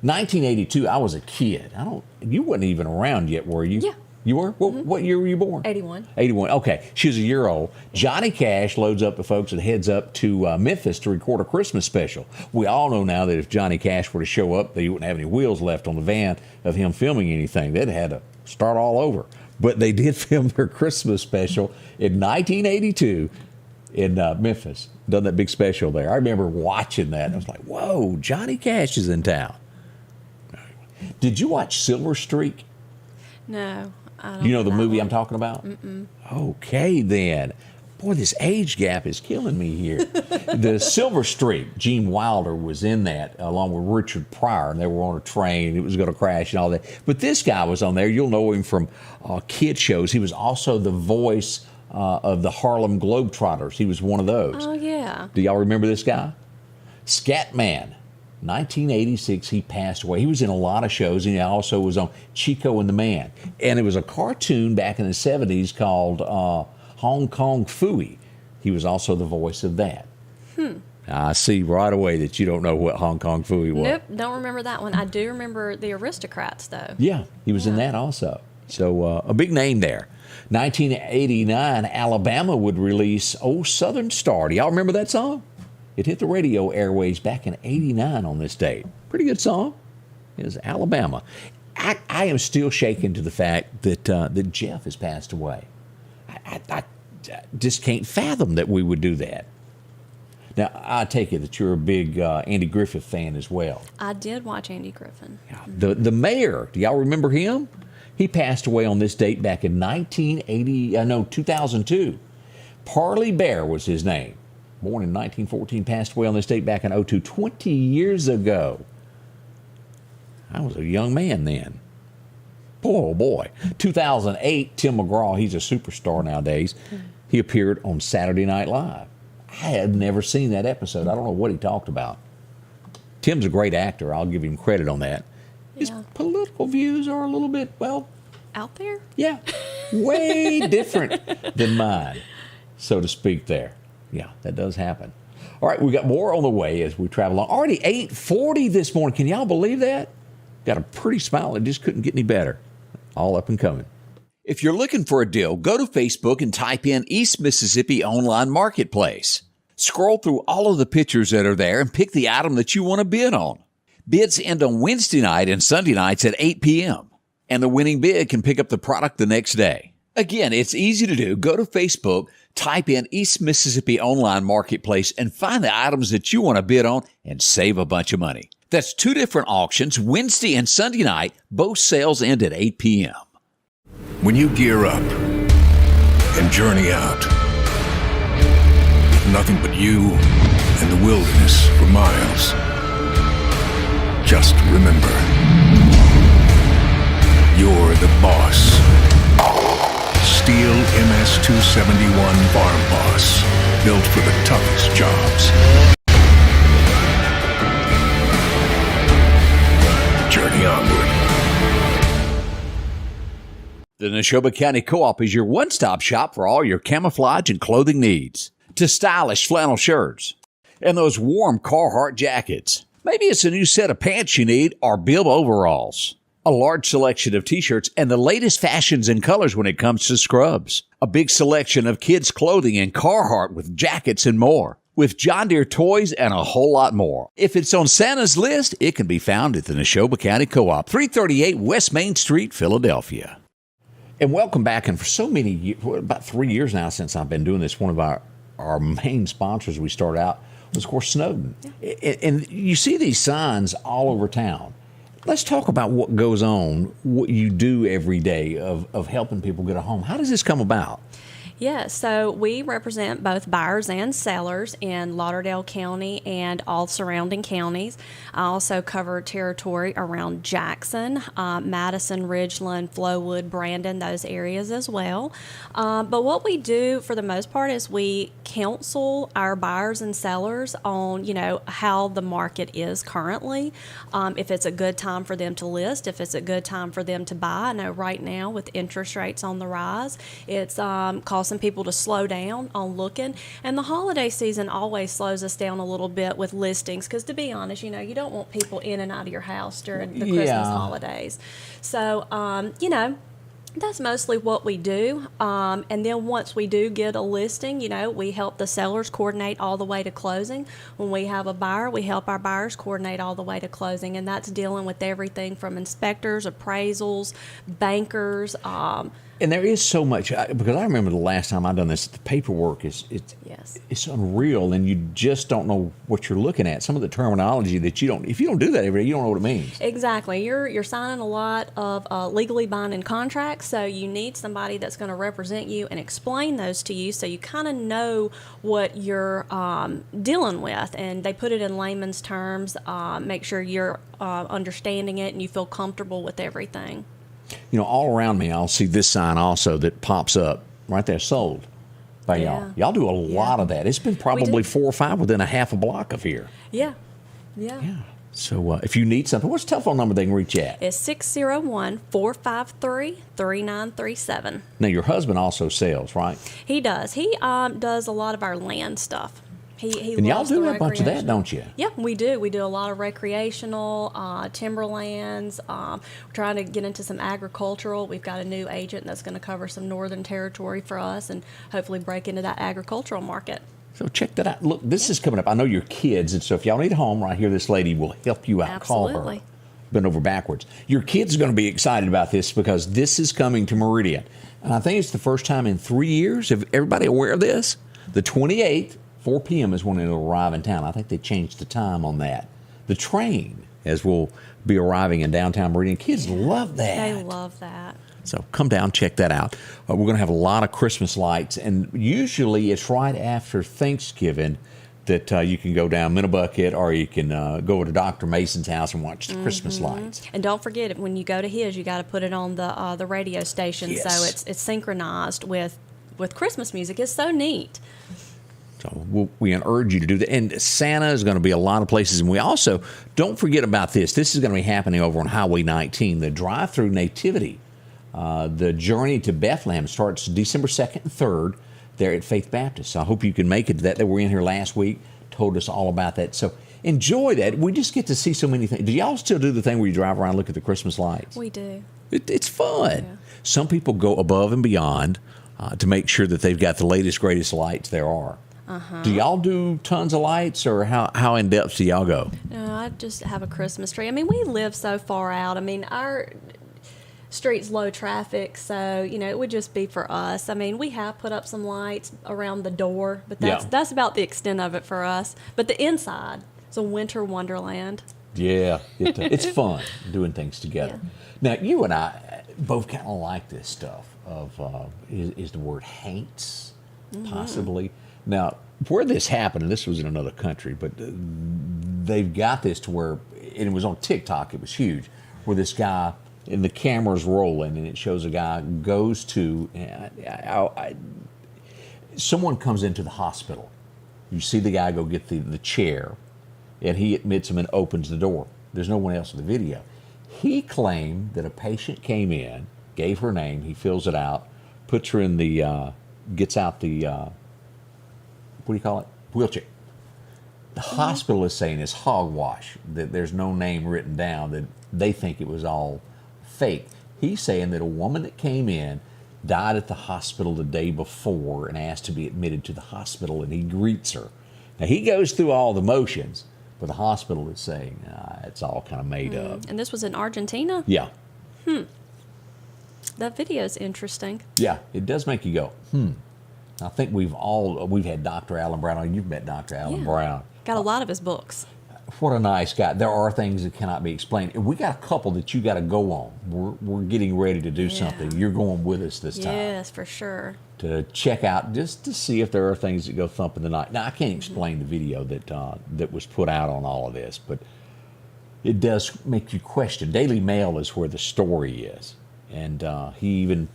1982, I was a kid. You weren't even around yet, were you? Yeah. You were? What year were you born? 81. 81. Okay. She was a year old. Johnny Cash loads up the folks and heads up to Memphis to record a Christmas special. We all know now that if Johnny Cash were to show up, they wouldn't have any wheels left on the van of him filming anything. They'd have had to start all over. But they did film their Christmas special in 1982 in Memphis. Done that big special there. I remember watching that. I was like, whoa, Johnny Cash is in town. Did you watch Silver Streak? No, I don't. You know the movie one. I'm talking about? Mm-mm. Okay, then. Boy, this age gap is killing me here. The Silver Streak, Gene Wilder was in that along with Richard Pryor, and they were on a train. It was going to crash and all that. But this guy was on there. You'll know him from kid shows. He was also the voice of the Harlem Globetrotters. He was one of those. Oh, yeah. Do y'all remember this guy? Scatman. 1986, he passed away. He was in a lot of shows, and he also was on Chico and the Man. And it was a cartoon back in the 70s called Hong Kong Phooey. He was also the voice of that. I see right away that you don't know what Hong Kong Phooey was. Nope, don't remember that one. I do remember the Aristocrats, though. Yeah, he was in that also. So a big name there. 1989, Alabama would release Old Southern Star. Do y'all remember that song? It hit the radio airways back in '89 on this date. Pretty good song. It was Alabama. I am still shaken to the fact that Jeff has passed away. I just can't fathom that we would do that. Now, I take it that you're a big Andy Griffith fan as well. I did watch Andy Griffin. The mayor, do y'all remember him? He passed away on this date back in 2002. Parley Bear was his name. Born in 1914, passed away on this date back in 2002, 20 years ago. I was a young man then. Boy, oh boy. 2008, Tim McGraw, he's a superstar nowadays. He appeared on Saturday Night Live. I had never seen that episode. I don't know what he talked about. Tim's a great actor. I'll give him credit on that. His political views are a little bit, well... Out there? Yeah. Way different than mine, so to speak there. Yeah, that does happen. All right, we got more on the way as we travel along. Already 8:40 this morning. Can y'all believe that? Got a pretty smile. It just couldn't get any better. All up and coming. If you're looking for a deal, go to Facebook and type in East Mississippi Online Marketplace. Scroll through all of the pictures that are there and pick the item that you want to bid on. Bids end on Wednesday night and Sunday nights at 8 p.m. And the winning bid can pick up the product the next day. Again, it's easy to do. Go to Facebook, type in East Mississippi Online Marketplace, and find the items that you want to bid on and save a bunch of money. That's 2 different auctions, Wednesday and Sunday night. Both sales end at 8 p.m. When you gear up and journey out, with nothing but you and the wilderness for miles, just remember, you're the boss. Steel MS-271 Farm Boss, built for the toughest jobs. Journey onward. The Neshoba County Co-op is your one-stop shop for all your camouflage and clothing needs. To stylish flannel shirts and those warm Carhartt jackets. Maybe it's a new set of pants you need or Bill overalls. A large selection of t-shirts and the latest fashions and colors when it comes to scrubs. A big selection of kids' clothing and Carhartt with jackets and more. With John Deere toys and a whole lot more. If it's on Santa's list, it can be found at the Neshoba County Co-op, 338 West Main Street, Philadelphia. And welcome back. And for so many years, about 3 years now since I've been doing this, one of our main sponsors we start out was, of course, Snowden. Yeah. And you see these signs all over town. Let's talk about what goes on, what you do every day of helping people get a home. How does this come about? Yeah, so we represent both buyers and sellers in Lauderdale County and all surrounding counties. I also cover territory around Jackson, Madison, Ridgeland, Flowood, Brandon, those areas as well. But what we do for the most part is we counsel our buyers and sellers on, how the market is currently, if it's a good time for them to list, if it's a good time for them to buy. I know right now with interest rates on the rise, it's causing people to slow down on looking, and the holiday season always slows us down a little bit with listings because, to be honest, you don't want people in and out of your house during the Christmas holidays. So that's mostly what we do. And then once we do get a listing, we help the sellers coordinate all the way to closing. When we have a buyer, we help our buyers coordinate all the way to closing. And that's dealing with everything from inspectors, appraisals, bankers. And there is so much, because I remember the last time I've done this, the paperwork it's unreal, and you just don't know what you're looking at. Some of the terminology that if you don't do that every day, you don't know what it means. Exactly. You're signing a lot of legally binding contracts, so you need somebody that's going to represent you and explain those to you so you kind of know what you're dealing with. And they put it in layman's terms, make sure you're understanding it and you feel comfortable with everything. All around me, I'll see this sign also that pops up right there, sold by y'all. Y'all do a lot of that. It's been probably 4 or 5 within a half a block of here. Yeah. So if you need something, what's the telephone number they can reach at? It's 601-453-3937. Now, your husband also sells, right? He does. He does a lot of our land stuff. He and y'all loves do a bunch of that, don't you? Yeah, we do. We do a lot of recreational, timberlands. We're trying to get into some agricultural. We've got a new agent that's going to cover some northern territory for us and hopefully break into that agricultural market. So check that out. Look, this is coming up. I know your kids, and so if y'all need a home right here, this lady will help you out. Absolutely. Call her. Bend over backwards. Your kids are going to be excited about this because this is coming to Meridian. And I think it's the first time in 3 years. Is everybody aware of this? The 28th. 4 p.m. is when it'll arrive in town. I think they changed the time on that. The train, as will be arriving in downtown Meridian. Kids love that. They love that. So come down, check that out. We're going to have a lot of Christmas lights, and usually it's right after Thanksgiving that you can go down Minnebucket, or you can go to Dr. Mason's house and watch the Christmas lights. And don't forget, when you go to his, you got to put it on the radio station, so it's synchronized with Christmas music. It's so neat. So we urge you to do that. And Santa is going to be a lot of places. And we also, don't forget about this. This is going to be happening over on Highway 19, the drive-through nativity. The journey to Bethlehem starts December 2nd and 3rd there at Faith Baptist. So I hope you can make it to that. They were in here last week, told us all about that. So enjoy that. We just get to see so many things. Do y'all still do the thing where you drive around and look at the Christmas lights? We do. It's fun. Yeah. Some people go above and beyond to make sure that they've got the latest, greatest lights there are. Do y'all do tons of lights, or how in depth do y'all go? No, I just have a Christmas tree. I mean, we live so far out. I mean, our street's low traffic, so it would just be for us. I mean, we have put up some lights around the door, but that's about the extent of it for us. But the inside is a winter wonderland. Yeah, it's fun doing things together. Yeah. Now, you and I both kind of like this stuff of is the word haints, possibly. Now, where this happened, and this was in another country, but they've got this to where, and it was on TikTok, it was huge, where this guy, and the camera's rolling, and it shows a guy goes to, someone comes into the hospital. You see the guy go get the chair, and he admits him and opens the door. There's no one else in the video. He claimed that a patient came in, gave her name, he fills it out, puts her in the, gets out the, what do you call it? Wheelchair. The hospital is saying it's hogwash, that there's no name written down, that they think it was all fake. He's saying that a woman that came in died at the hospital the day before and asked to be admitted to the hospital, and he greets her. Now, he goes through all the motions, but the hospital is saying it's all kind of made up. And this was in Argentina? Yeah. That video is interesting. Yeah, it does make you go, I think we've had Dr. Alan Brown on. You've met Dr. Alan Brown. Got a lot of his books. What a nice guy. There are things that cannot be explained. We got a couple that you got to go on. We're getting ready to do something. You're going with us this time. Yes, for sure. To check out, just to see if there are things that go thump in the night. Now, I can't explain the video that was put out on all of this, but it does make you question. Daily Mail is where the story is. And he even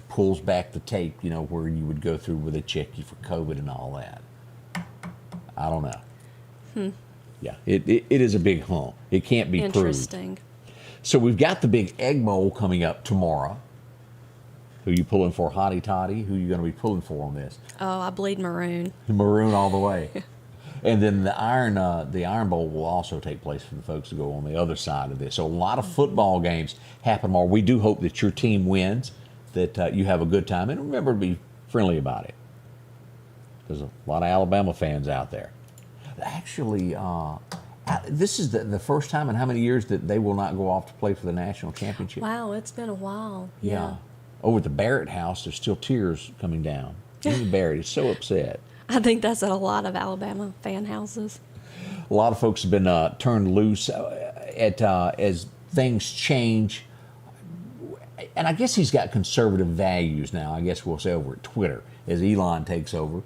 pulls back the tape, where you would go through where they check you for COVID and all that. I don't know. Yeah, it is a big hump. It can't be interesting. Proved. So we've got the big Egg Bowl coming up tomorrow. Who you pulling for, Hottie Toddy? Who you going to be pulling for on this? Oh, I bleed maroon. Maroon all the way. And then the Iron Bowl will also take place for the folks to go on the other side of this. So a lot of football games happen tomorrow. We do hope that your team wins, that you have a good time. And remember to be friendly about it. There's a lot of Alabama fans out there. Actually, this is the first time in how many years that they will not go off to play for the national championship? Wow, it's been a while. Yeah. Over at the Barrett house, there's still tears coming down. Amy Barrett is so upset. I think that's at a lot of Alabama fan houses. A lot of folks have been turned loose as things change. And I guess he's got conservative values now, I guess we'll say, over at Twitter, as Elon takes over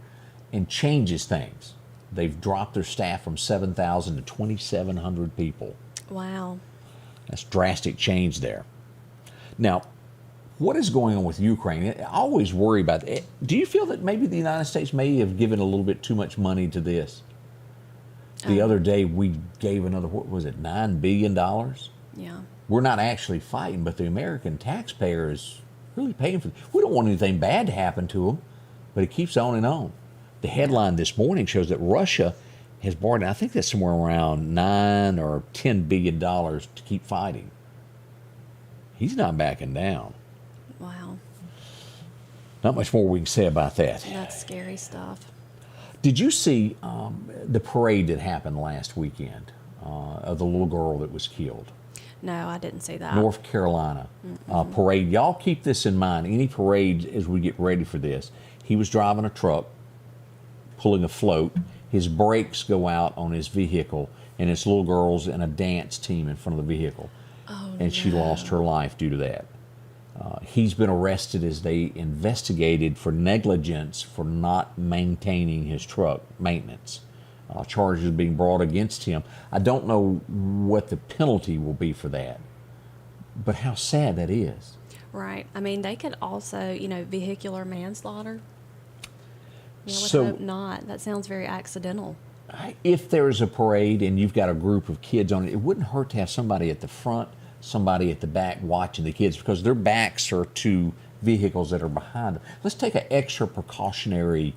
and changes things. They've dropped their staff from 7,000 to 2,700 people. Wow. That's drastic change there. Now, what is going on with Ukraine? I always worry about it. Do you feel that maybe the United States may have given a little bit too much money to this? The other day we gave another, what was it, $9 billion? Yeah. We're not actually fighting, but the American taxpayer is really paying for it. We don't want anything bad to happen to them, but it keeps on and on. The headline this morning shows that Russia has borrowed, I think that's somewhere around $9 or $10 billion to keep fighting. He's not backing down. Wow. Not much more we can say about that. That's scary stuff. Did you see the parade that happened last weekend of the little girl that was killed? No, I didn't see that. North Carolina parade. Y'all keep this in mind. Any parade as we get ready for this. He was driving a truck, pulling a float. His brakes go out on his vehicle, and this little girl's in a dance team in front of the vehicle. Oh, and she lost her life due to that. He's been arrested as they investigated for negligence for not maintaining his truck, maintenance. Charges being brought against him. I don't know what the penalty will be for that, but how sad that is. Right. I mean, they could also, vehicular manslaughter. Let's So- hope not. That sounds very accidental. If there's a parade and you've got a group of kids on it, it wouldn't hurt to have somebody at the front, somebody at the back watching the kids, because their backs are to vehicles that are behind them. Let's take an extra precautionary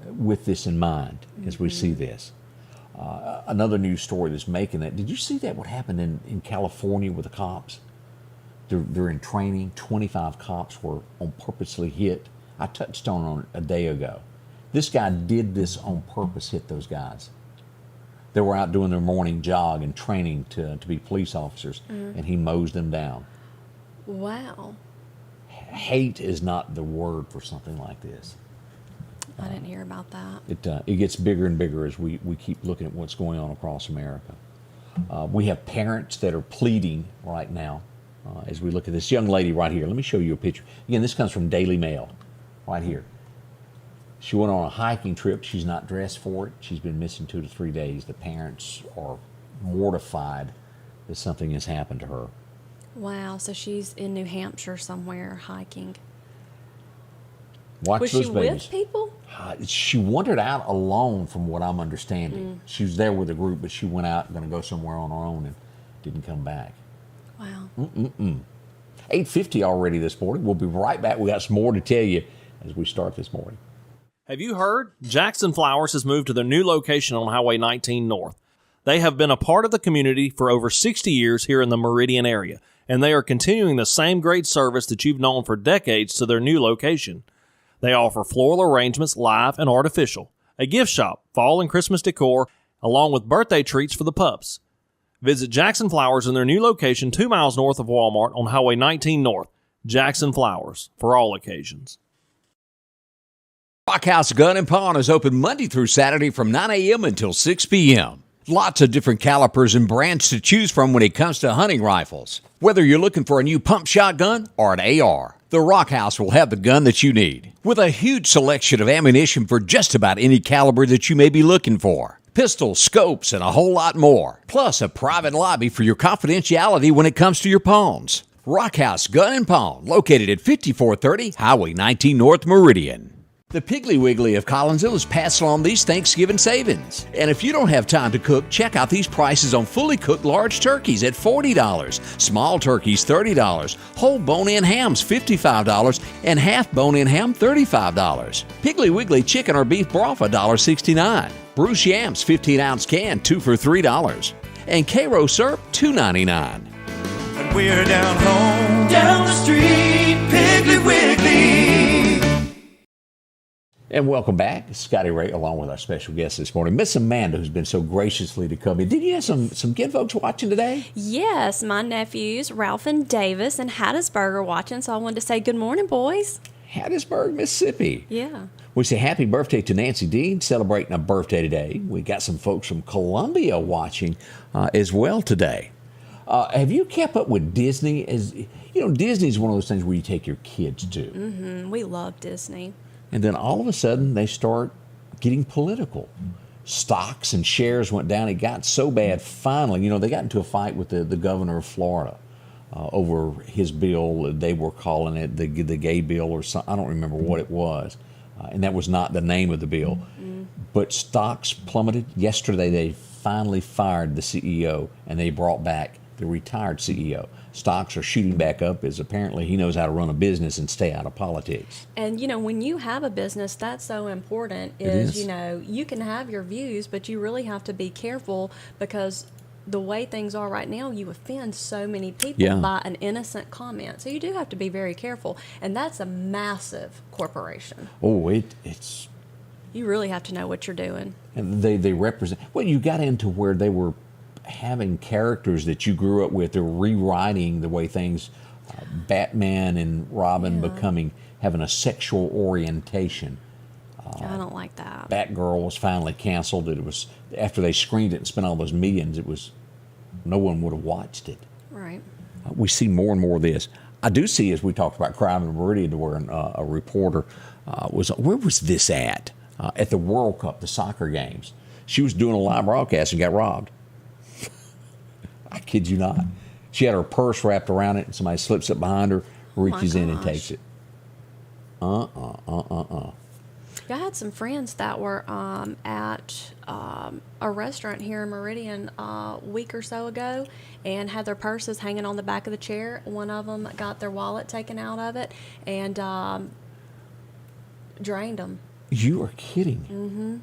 with this in mind as we see this. Another news story that's making that. Did you see that what happened in California with the cops? They're in training. 25 cops were on purposely hit. I touched on it a day ago. This guy did this on purpose, hit those guys. They were out doing their morning jog and training to be police officers, and he mows them down. Wow. Hate is not the word for something like this. I didn't hear about that. It gets bigger and bigger as we keep looking at what's going on across America. We have parents that are pleading right now as we look at this young lady right here. Let me show you a picture. Again, this comes from Daily Mail right here. She went on a hiking trip. She's not dressed for it. She's been missing 2 to 3 days. The parents are mortified that something has happened to her. Wow, so she's in New Hampshire somewhere hiking. Watch Was those she babies. with people? She wandered out alone, from what I'm understanding. She was there with a group, but she went out, going to go somewhere on her own, and didn't come back. Wow. 8:50 already this morning. We'll be right back. We got some more to tell you as we start this morning. Have you heard? Jackson Flowers has moved to their new location on Highway 19 North. They have been a part of the community for over 60 years here in the Meridian area, and they are continuing the same great service that you've known for decades to their new location. They offer floral arrangements, live and artificial, a gift shop, fall and Christmas decor, along with birthday treats for the pups. Visit Jackson Flowers in their new location 2 miles north of Walmart on Highway 19 North. Jackson Flowers, for all occasions. Rockhouse Gun and Pawn is open Monday through Saturday from 9 a.m. until 6 p.m. Lots of different calibers and brands to choose from when it comes to hunting rifles. Whether you're looking for a new pump shotgun or an AR, the Rockhouse will have the gun that you need, with a huge selection of ammunition for just about any caliber that you may be looking for. Pistols, scopes, and a whole lot more. Plus a private lobby for your confidentiality when it comes to your pawns. Rockhouse Gun and Pawn, located at 5430 Highway 19 North Meridian. The Piggly Wiggly of Collinsville is passing on these Thanksgiving savings. And if you don't have time to cook, check out these prices on fully cooked large turkeys at $40, small turkeys $30, whole bone-in hams $55, and half bone-in ham $35. Piggly Wiggly chicken or beef broth $1.69. Bruce yams 15-ounce can 2 for $3. And Cairo syrup $2.99. When we're down home, down the street, Piggly Wiggly. And welcome back. Scotty Ray, along with our special guest this morning, Miss Amanda, who's been so graciously to come in. Did you have some kid folks watching today? Yes, my nephews, Ralph and Davis, and Hattiesburg are watching, so I wanted to say good morning, boys. Hattiesburg, Mississippi. Yeah. We say happy birthday to Nancy Dean, celebrating a birthday today. We got some folks from Columbia watching as well today. Have you kept up with Disney? Disney's one of those things where you take your kids to. We love Disney. And then all of a sudden, they start getting political. Stocks and shares went down. It got so bad, finally, they got into a fight with the governor of Florida over his bill. They were calling it the gay bill or something. I don't remember what it was. And that was not the name of the bill. But stocks plummeted. Yesterday, they finally fired the CEO, and they brought back the retired CEO. Stocks are shooting back up as apparently he knows how to run a business and stay out of politics. And, when you have a business, that's so important you can have your views, but you really have to be careful because the way things are right now, you offend so many people by an innocent comment. So you do have to be very careful. And that's a massive corporation. Oh, it's... You really have to know what you're doing. And they represent... Well, you got into where they were having characters that you grew up with. They're rewriting the way things, Batman and Robin having a sexual orientation. I don't like that. Batgirl was finally canceled. It was after they screened it and spent all those millions. No one would have watched it. Right. We see more and more of this. I do see, as we talked about crime in Meridian, where a reporter where was this at? At the World Cup, the soccer games. She was doing a live broadcast and got robbed. I kid you not. She had her purse wrapped around it, and somebody slips it behind her, reaches in and takes it. I had some friends that were at a restaurant here in Meridian a week or so ago and had their purses hanging on the back of the chair. One of them got their wallet taken out of it and drained them. You are kidding. Mm-hmm.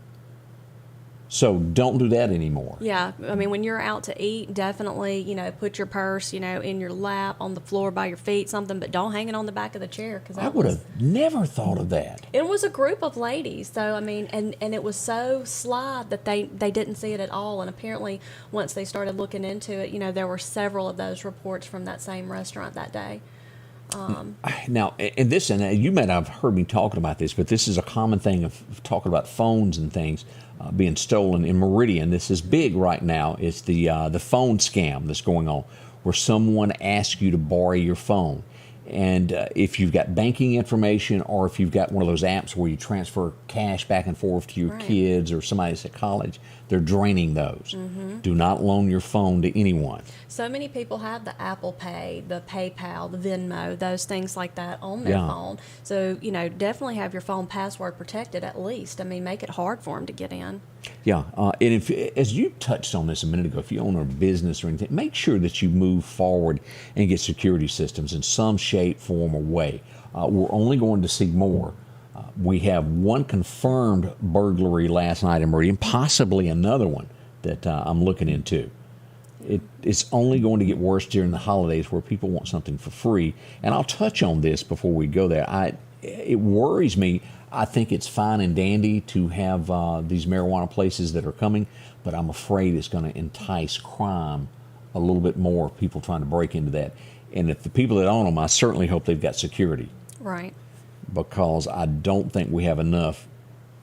So don't do that anymore. Yeah, I mean, when you're out to eat, definitely, put your purse, in your lap, on the floor by your feet, something, but don't hang it on the back of the chair. Cause I would have never thought of that. It was a group of ladies, so, I mean, and it was so sly that they didn't see it at all, and apparently once they started looking into it, there were several of those reports from that same restaurant that day. Now, and you may not have heard me talking about this, but this is a common thing of talking about phones and things being stolen in Meridian. This is big right now. It's the phone scam that's going on, where someone asks you to borrow your phone. And if you've got banking information, or if you've got one of those apps where you transfer cash back and forth to your kids or somebody that's at college, they're draining those. Mm-hmm. Do not loan your phone to anyone. So many people have the Apple Pay, the PayPal, the Venmo, those things like that on their phone. So, definitely have your phone password protected at least. I mean, make it hard for them to get in. Yeah, and if, as you touched on this a minute ago, if you own a business or anything, make sure that you move forward and get security systems in some shape, form, or way. We're only going to see more. We have one confirmed burglary last night in Meridian, possibly another one that I'm looking into. It's only going to get worse during the holidays, where people want something for free. And I'll touch on this before we go there. It worries me. I think it's fine and dandy to have these marijuana places that are coming, but I'm afraid it's going to entice crime a little bit more, people trying to break into that. And if the people that own them, I certainly hope they've got security. Right. Because I don't think we have enough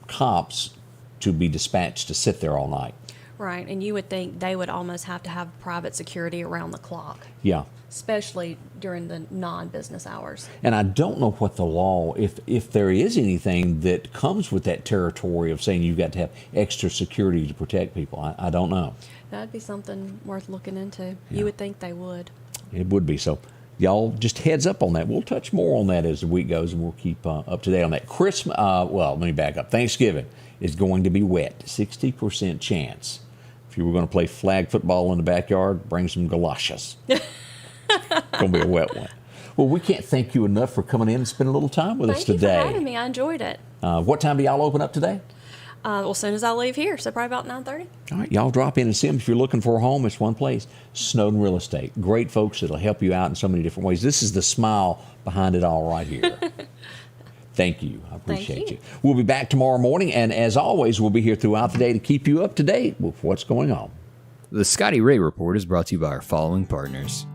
cops to be dispatched to sit there all night. Right, and you would think they would almost have to have private security around the clock. Yeah. Especially during the non-business hours. And I don't know what the law, if there is anything that comes with that territory of saying you've got to have extra security to protect people. I don't know. That'd be something worth looking into. Yeah. You would think they would. It would be. So y'all just heads up on that. We'll touch more on that as the week goes, and we'll keep up to date on that. Christmas, let me back up. Thanksgiving is going to be wet, 60% chance. If you were going to play flag football in the backyard, bring some galoshes. It's going to be a wet one. Well, we can't thank you enough for coming in and spending a little time with us today. Thank you for having me. I enjoyed it. What time do y'all open up today? Well, as soon as I leave here, so probably about 9:30. All right, y'all drop in and see them. If you're looking for a home, it's one place, Snowden Real Estate. Great folks that'll help you out in so many different ways. This is the smile behind it all right here. Thank you. I appreciate you. We'll be back tomorrow morning, and as always, we'll be here throughout the day to keep you up to date with what's going on. The Scotty Ray Report is brought to you by our following partners: